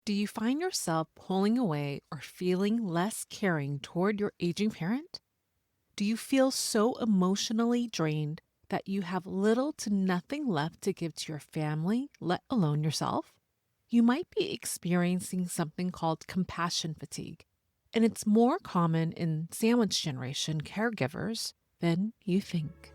Do you find yourself pulling away or feeling less caring toward your aging parent? Do you feel so emotionally drained that you have little to nothing left to give to your family, let alone yourself? You might be experiencing something called compassion fatigue, and it's more common in sandwich generation caregivers than you think.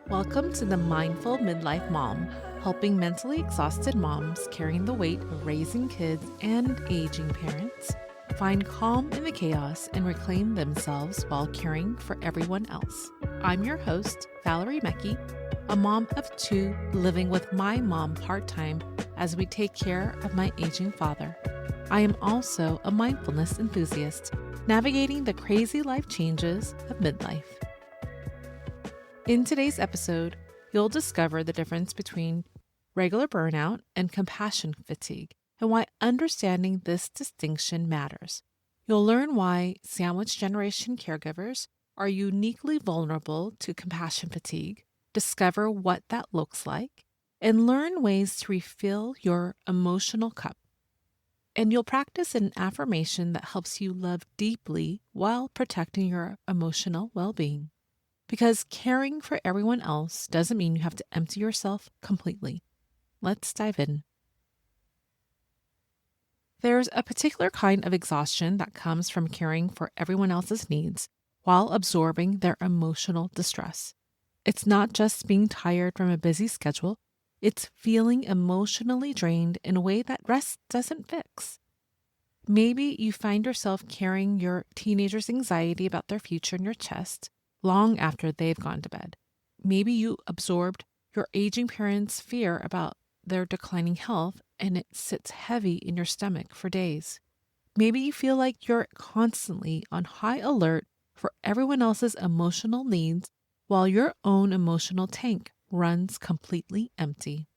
Welcome to the Mindful Midlife Mom, helping mentally exhausted moms carrying the weight of raising kids and aging parents find calm in the chaos and reclaim themselves while caring for everyone else. I'm your host, Valerie, a mom of two living with my mom part-time as we take care of my aging father. I am also a mindfulness enthusiast, navigating the crazy life changes of midlife. In today's episode, you'll discover the difference between regular burnout and compassion fatigue and why understanding this distinction matters. You'll learn why sandwich generation caregivers are uniquely vulnerable to compassion fatigue, discover what that looks like, and learn ways to refill your emotional cup. And you'll practice an affirmation that helps you love deeply while protecting your emotional well-being. Because caring for everyone else doesn't mean you have to empty yourself completely. Let's dive in. There's a particular kind of exhaustion that comes from caring for everyone else's needs while absorbing their emotional distress. It's not just being tired from a busy schedule, it's feeling emotionally drained in a way that rest doesn't fix. Maybe you find yourself carrying your teenager's anxiety about their future in your chest long after they've gone to bed. Maybe you absorbed your aging parents' fear about their declining health and it sits heavy in your stomach for days. Maybe you feel like you're constantly on high alert for everyone else's emotional needs while your own emotional tank runs completely empty.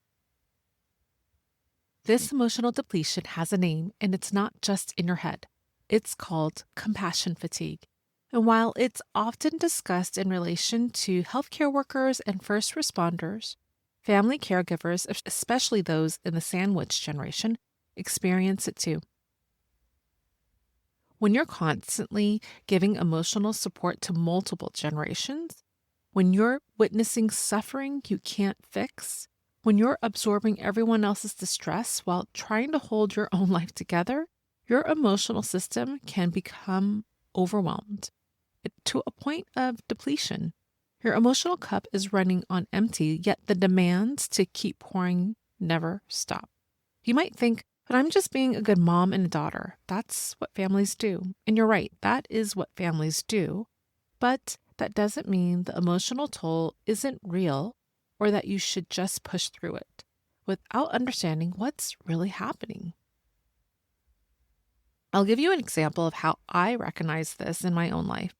This emotional depletion has a name, and it's not just in your head. It's called compassion fatigue. And while it's often discussed in relation to healthcare workers and first responders, family caregivers, especially those in the sandwich generation, experience it too. When you're constantly giving emotional support to multiple generations, when you're witnessing suffering you can't fix, when you're absorbing everyone else's distress while trying to hold your own life together, your emotional system can become overwhelmed to a point of depletion. Your emotional cup is running on empty, yet the demands to keep pouring never stop. You might think, but I'm just being a good mom and a daughter. That's what families do. And you're right, that is what families do. But that doesn't mean the emotional toll isn't real or that you should just push through it without understanding what's really happening. I'll give you an example of how I recognize this in my own life.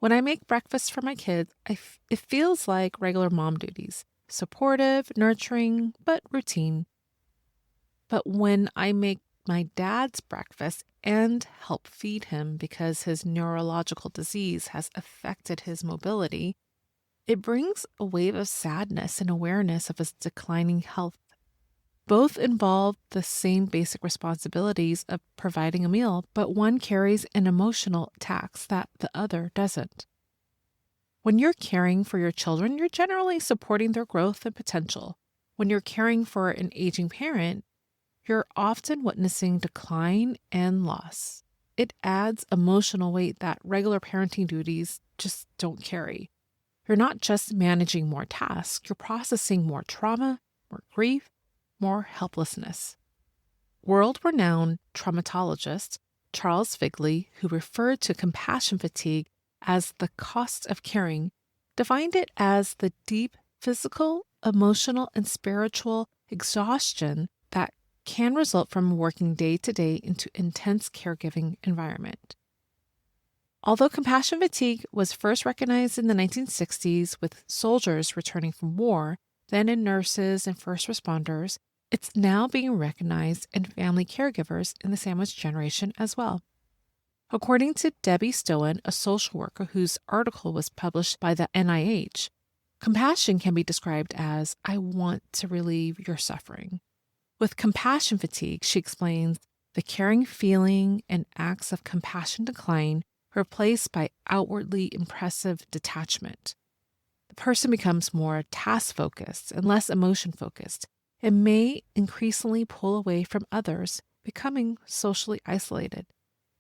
When I make breakfast for my kids, it feels like regular mom duties, supportive, nurturing, but routine. But when I make my dad's breakfast and help feed him because his neurological disease has affected his mobility, it brings a wave of sadness and awareness of his declining health. Both involve the same basic responsibilities of providing a meal, but one carries an emotional tax that the other doesn't. When you're caring for your children, you're generally supporting their growth and potential. When you're caring for an aging parent, you're often witnessing decline and loss. It adds emotional weight that regular parenting duties just don't carry. You're not just managing more tasks, you're processing more trauma, more grief, more helplessness. World-renowned traumatologist Charles Figley, who referred to compassion fatigue as the cost of caring, defined it as the deep physical, emotional, and spiritual exhaustion that can result from working day to day into intense caregiving environment. Although compassion fatigue was first recognized in the 1960s with soldiers returning from war, then in nurses and first responders, it's now being recognized in family caregivers in the sandwich generation as well. According to Debbie Stowen, a social worker whose article was published by the NIH, Compassion can be described as, I want to relieve your suffering. With compassion fatigue, she explains, the caring feeling and acts of compassion decline, replaced by outwardly impressive detachment. The person becomes more task-focused and less emotion-focused and may increasingly pull away from others, becoming socially isolated.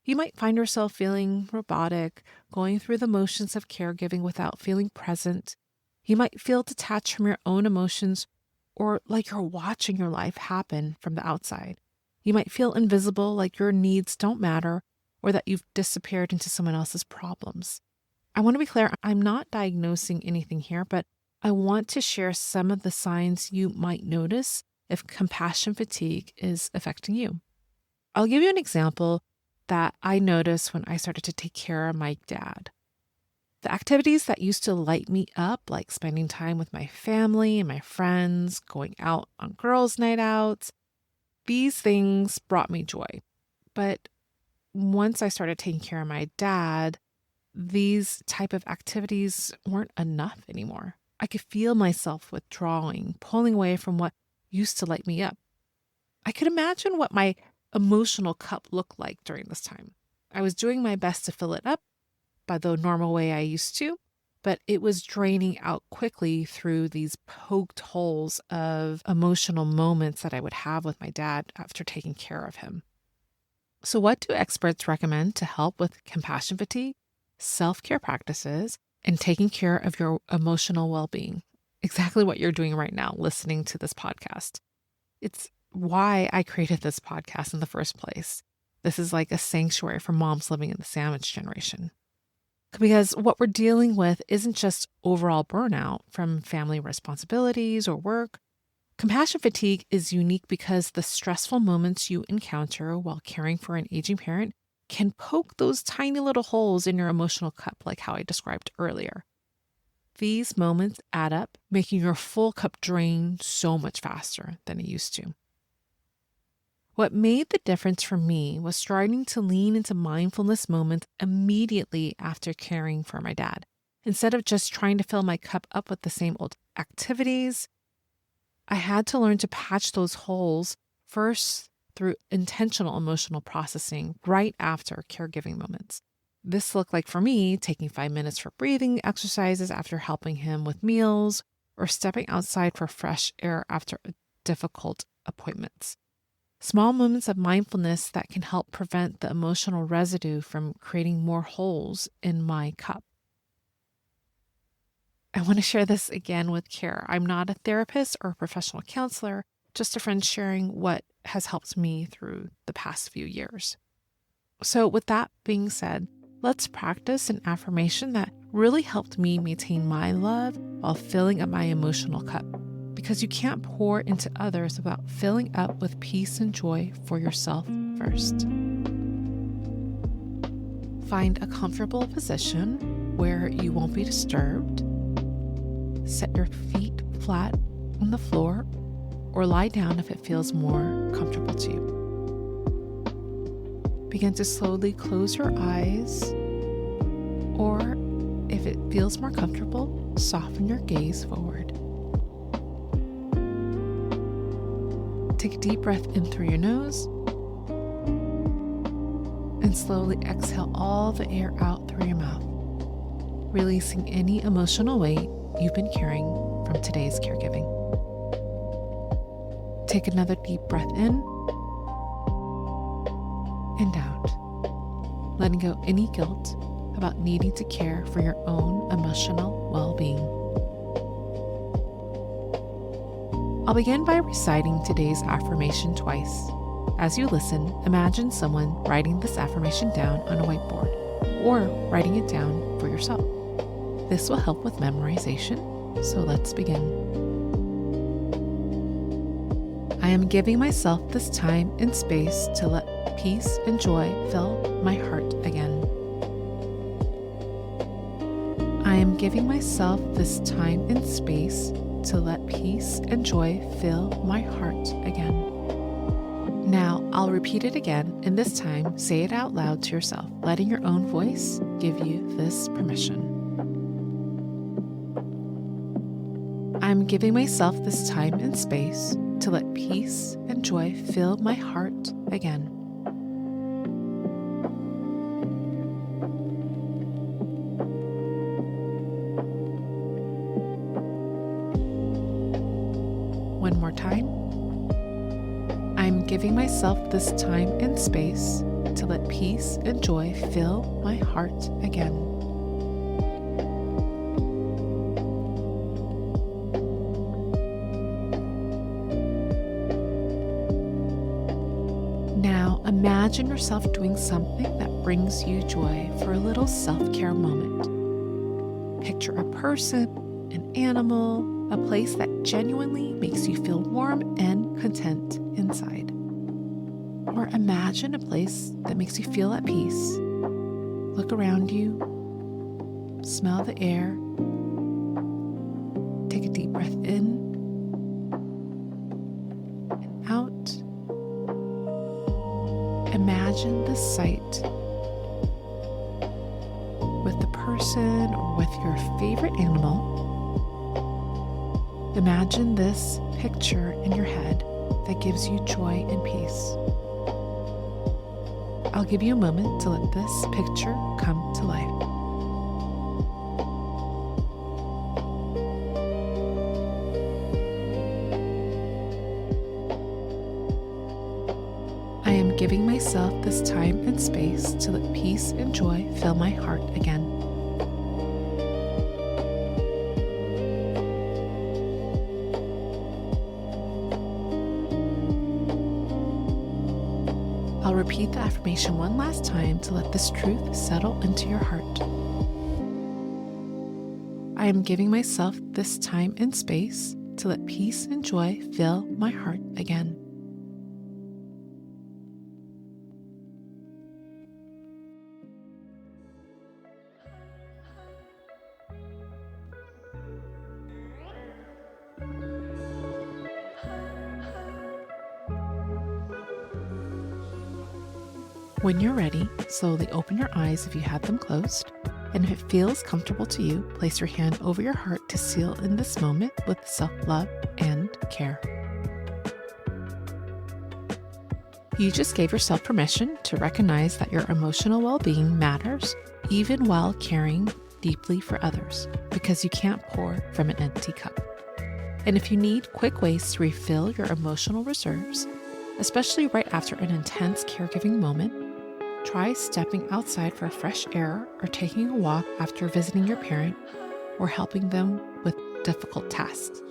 You might find yourself feeling robotic, going through the motions of caregiving without feeling present. You might feel detached from your own emotions or like you're watching your life happen from the outside. You might feel invisible, like your needs don't matter, or that you've disappeared into someone else's problems. I want to be clear, I'm not diagnosing anything here, but I want to share some of the signs you might notice if compassion fatigue is affecting you. I'll give you an example that I noticed when I started to take care of my dad. The activities that used to light me up, like spending time with my family and my friends, going out on girls' night outs, these things brought me joy. But once I started taking care of my dad, these type of activities weren't enough anymore. I could feel myself withdrawing, pulling away from what used to light me up. I could imagine what my emotional cup looked like during this time. I was doing my best to fill it up by the normal way I used to, but it was draining out quickly through these poked holes of emotional moments that I would have with my dad after taking care of him. So what do experts recommend to help with compassion fatigue? Self-care practices and taking care of your emotional well-being. Exactly what you're doing right now, listening to this podcast. It's why I created this podcast in the first place. This is like a sanctuary for moms living in the sandwich generation. Because what we're dealing with isn't just overall burnout from family responsibilities or work. Compassion fatigue is unique because the stressful moments you encounter while caring for an aging parent can poke those tiny little holes in your emotional cup, like how I described earlier. These moments add up, making your full cup drain so much faster than it used to. What made the difference for me was starting to lean into mindfulness moments immediately after caring for my dad. Instead of just trying to fill my cup up with the same old activities, I had to learn to patch those holes first through intentional emotional processing right after caregiving moments. This looked like for me taking 5 minutes for breathing exercises after helping him with meals or stepping outside for fresh air after difficult appointments. Small moments of mindfulness that can help prevent the emotional residue from creating more holes in my cup. I want to share this again with care. I'm not a therapist or a professional counselor, just a friend sharing what has helped me through the past few years. So with that being said, let's practice an affirmation that really helped me maintain my love while filling up my emotional cup. Because you can't pour into others without filling up with peace and joy for yourself first. Find a comfortable position where you won't be disturbed. Set your feet flat on the floor or lie down if it feels more comfortable to you. Begin to slowly close your eyes, or if it feels more comfortable, soften your gaze forward. Take a deep breath in through your nose and slowly exhale all the air out through your mouth, releasing any emotional weight you've been carrying from today's caregiving. Take another deep breath in and out, letting go any guilt about needing to care for your own emotional well-being. I'll begin by reciting today's affirmation twice. As you listen, imagine someone writing this affirmation down on a whiteboard or writing it down for yourself. This will help with memorization, so let's begin. I am giving myself this time and space to let peace and joy fill my heart again. I am giving myself this time and space to let peace and joy fill my heart again. Now, I'll repeat it again, and this time, say it out loud to yourself, letting your own voice give you this permission. I'm giving myself this time and space to let peace and joy fill my heart again. One more time. I'm giving myself this time and space to let peace and joy fill my heart again. Now imagine yourself doing something that brings you joy for a little self-care moment. Picture a person, an animal, a place that genuinely makes you feel warm and content inside. Or imagine a place that makes you feel at peace. Look around you, smell the air, take a deep breath in and out. Imagine this sight with the person or with your favorite animal. Imagine this picture in your head that gives you joy and peace. I'll give you a moment to let this picture come to life. I am giving myself this time and space to let peace and joy fill my heart again. I'll repeat the affirmation one last time to let this truth settle into your heart. I am giving myself this time and space to let peace and joy fill my heart again. When you're ready, slowly open your eyes if you had them closed, and if it feels comfortable to you, place your hand over your heart to seal in this moment with self-love and care. You just gave yourself permission to recognize that your emotional well-being matters even while caring deeply for others, because you can't pour from an empty cup. And if you need quick ways to refill your emotional reserves, especially right after an intense caregiving moment, try stepping outside for fresh air or taking a walk after visiting your parent or helping them with difficult tasks.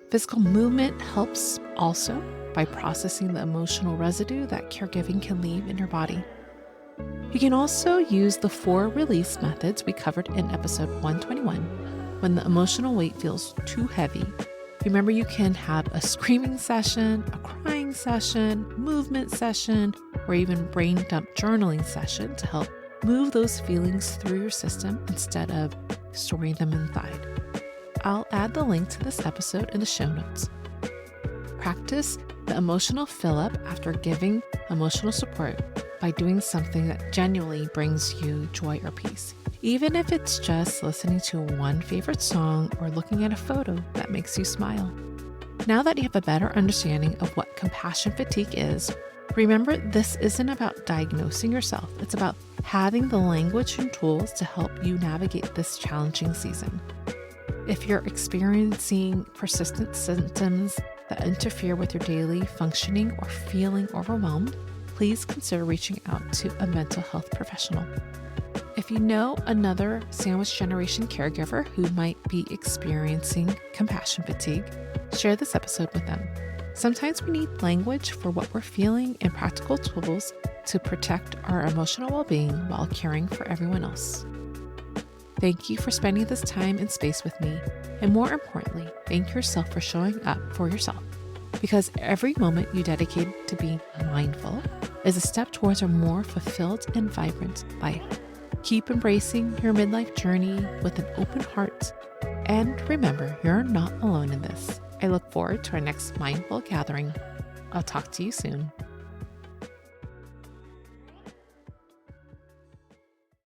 Physical movement helps also by processing the emotional residue that caregiving can leave in your body. You can also use the 4 release methods we covered in episode 121 when the emotional weight feels too heavy. Remember, you can have a screaming session, a crying session, movement session, or even brain dump journaling session to help move those feelings through your system instead of storing them inside. I'll add the link to this episode in the show notes. Practice the emotional fill-up after giving emotional support by doing something that genuinely brings you joy or peace, even if it's just listening to one favorite song or looking at a photo that makes you smile. Now that you have a better understanding of what compassion fatigue is, remember this isn't about diagnosing yourself. It's about having the language and tools to help you navigate this challenging season. If you're experiencing persistent symptoms that interfere with your daily functioning or feeling overwhelmed, please consider reaching out to a mental health professional. If you know another sandwich generation caregiver who might be experiencing compassion fatigue, share this episode with them. Sometimes we need language for what we're feeling and practical tools to protect our emotional well-being while caring for everyone else. Thank you for spending this time and space with me, and more importantly, thank yourself for showing up for yourself, because every moment you dedicate to being mindful is a step towards a more fulfilled and vibrant life. Keep embracing your midlife journey with an open heart, and remember, you're not alone in this. I look forward to our next mindful gathering. I'll talk to you soon.